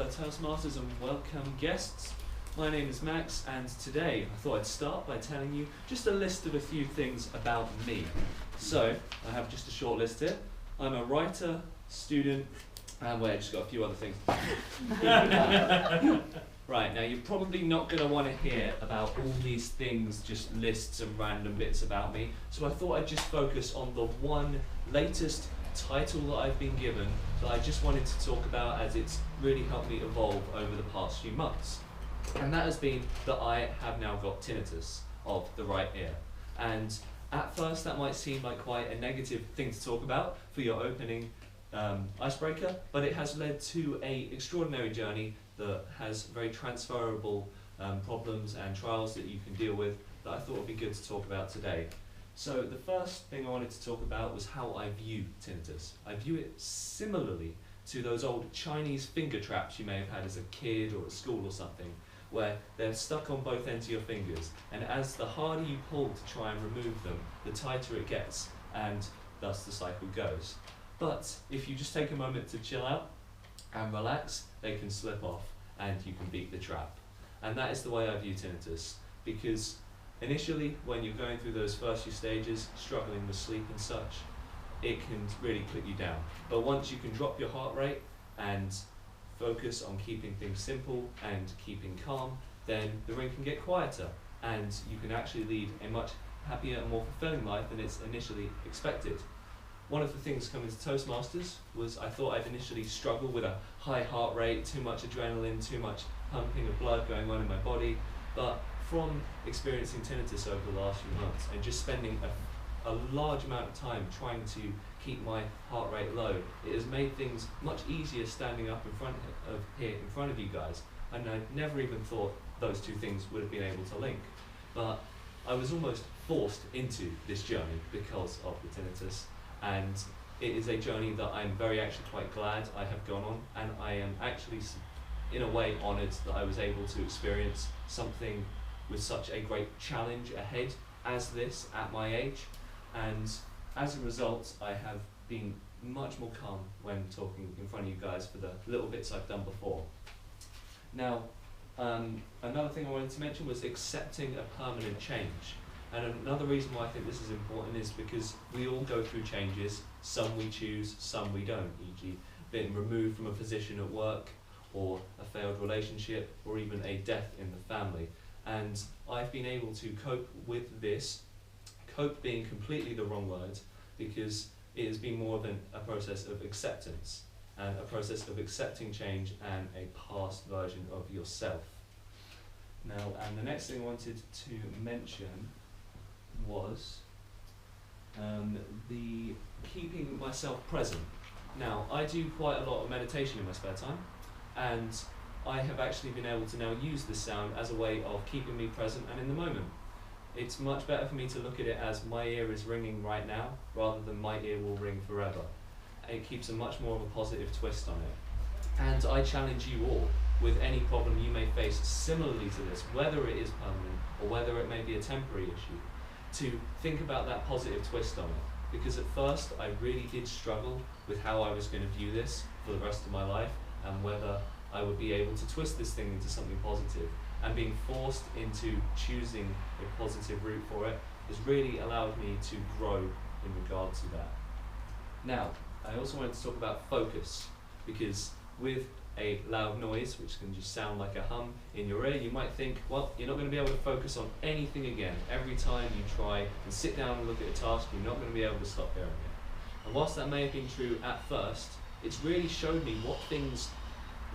Toastmasters and welcome guests. My name is Max, and today I thought I'd start by telling you just a list of a few things about me. So, I have just a short list here. I'm a writer, student, and wait, I just got a few other things. Right, now you're probably not going to want to hear about all these things, just lists and random bits about me, so I thought I'd just focus on the one latest title that I've been given that I just wanted to talk about, as it's really helped me evolve over the past few months. And that has been that I have now got tinnitus of the right ear. And at first that might seem like quite a negative thing to talk about for your opening icebreaker, but it has led to an extraordinary journey that has very transferable problems and trials that you can deal with that I thought would be good to talk about today. So the first thing I wanted to talk about was how I view tinnitus. I view it similarly to those old Chinese finger traps you may have had as a kid or at school or something, where they're stuck on both ends of your fingers, and as the harder you pull to try and remove them, the tighter it gets, and thus the cycle goes. But if you just take a moment to chill out and relax, they can slip off and you can beat the trap. And that is the way I view tinnitus, because initially, when you're going through those first few stages, struggling with sleep and such, it can really put you down. But once you can drop your heart rate and focus on keeping things simple and keeping calm, then the ring can get quieter and you can actually lead a much happier and more fulfilling life than it's initially expected. One of the things coming to Toastmasters was I thought I'd initially struggle with a high heart rate, too much adrenaline, too much pumping of blood going on in my body, but from experiencing tinnitus over the last few months and just spending a large amount of time trying to keep my heart rate low, it has made things much easier standing up in front of you guys, and I never even thought those two things would have been able to link. But I was almost forced into this journey because of the tinnitus, and it is a journey that I'm actually quite glad I have gone on, and I am actually in a way honoured that I was able to experience something with such a great challenge ahead as this at my age. And as a result, I have been much more calm when talking in front of you guys for the little bits I've done before. Now, another thing I wanted to mention was accepting a permanent change. And another reason why I think this is important is because we all go through changes. Some we choose, some we don't, e.g. being removed from a position at work, or a failed relationship, or even a death in the family. And I've been able to cope with this, cope being completely the wrong word, because it has been more than a process of acceptance, and a process of accepting change and a past version of yourself. Now, and the next thing I wanted to mention was the keeping myself present. Now, I do quite a lot of meditation in my spare time, and I have actually been able to now use this sound as a way of keeping me present and in the moment. It's much better for me to look at it as my ear is ringing right now, rather than my ear will ring forever. It keeps a much more of a positive twist on it. And I challenge you all, with any problem you may face similarly to this, whether it is permanent or whether it may be a temporary issue, to think about that positive twist on it. Because at first I really did struggle with how I was going to view this for the rest of my life, and whether I would be able to twist this thing into something positive. And being forced into choosing a positive route for it has really allowed me to grow in regard to that. Now, I also wanted to talk about focus, because with a loud noise, which can just sound like a hum in your ear, you might think, well, you're not going to be able to focus on anything again. Every time you try and sit down and look at a task, you're not going to be able to stop hearing it. And whilst that may have been true at first, it's really showed me what things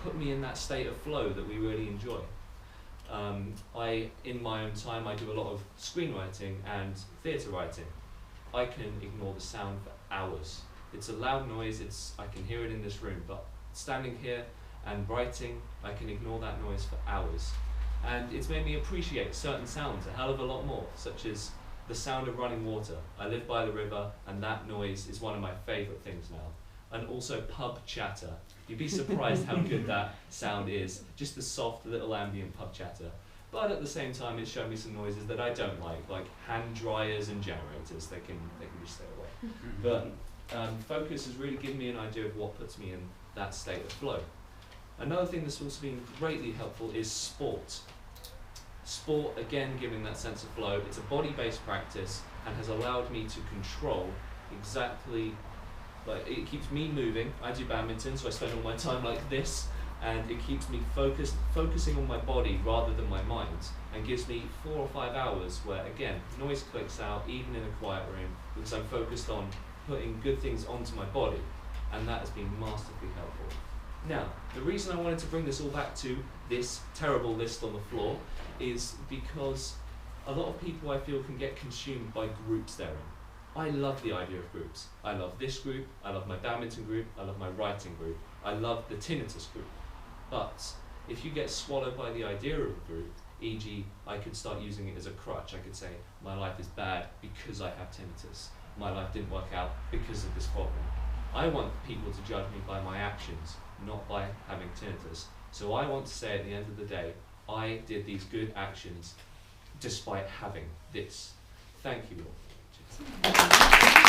put me in that state of flow that we really enjoy. In my own time, I do a lot of screenwriting and theatre writing. I can ignore the sound for hours. It's a loud noise, I can hear it in this room, but standing here and writing, I can ignore that noise for hours. And it's made me appreciate certain sounds a hell of a lot more, such as the sound of running water. I live by the river, and that noise is one of my favourite things now. And also pub chatter. You'd be surprised how good that sound is, just the soft little ambient pub chatter. But at the same time, it's shown me some noises that I don't like hand dryers and generators. They can just stay away. But focus has really given me an idea of what puts me in that state of flow. Another thing that's also been greatly helpful is sport. Sport, again, giving that sense of flow. It's a body-based practice and has allowed me to control exactly, like, it keeps me moving. I do badminton, so I spend all my time like this, and it keeps me focusing on my body rather than my mind, and gives me 4 or 5 hours where, again, noise clicks out, even in a quiet room, because I'm focused on putting good things onto my body, and that has been masterfully helpful. Now, the reason I wanted to bring this all back to this terrible list on the floor is because a lot of people, I feel, can get consumed by groups they're in. I love the idea of groups. I love this group, I love my badminton group, I love my writing group, I love the tinnitus group. But if you get swallowed by the idea of a group, e.g. I could start using it as a crutch, I could say, my life is bad because I have tinnitus. My life didn't work out because of this problem. I want people to judge me by my actions, not by having tinnitus. So I want to say at the end of the day, I did these good actions despite having this. Thank you all. Cheers.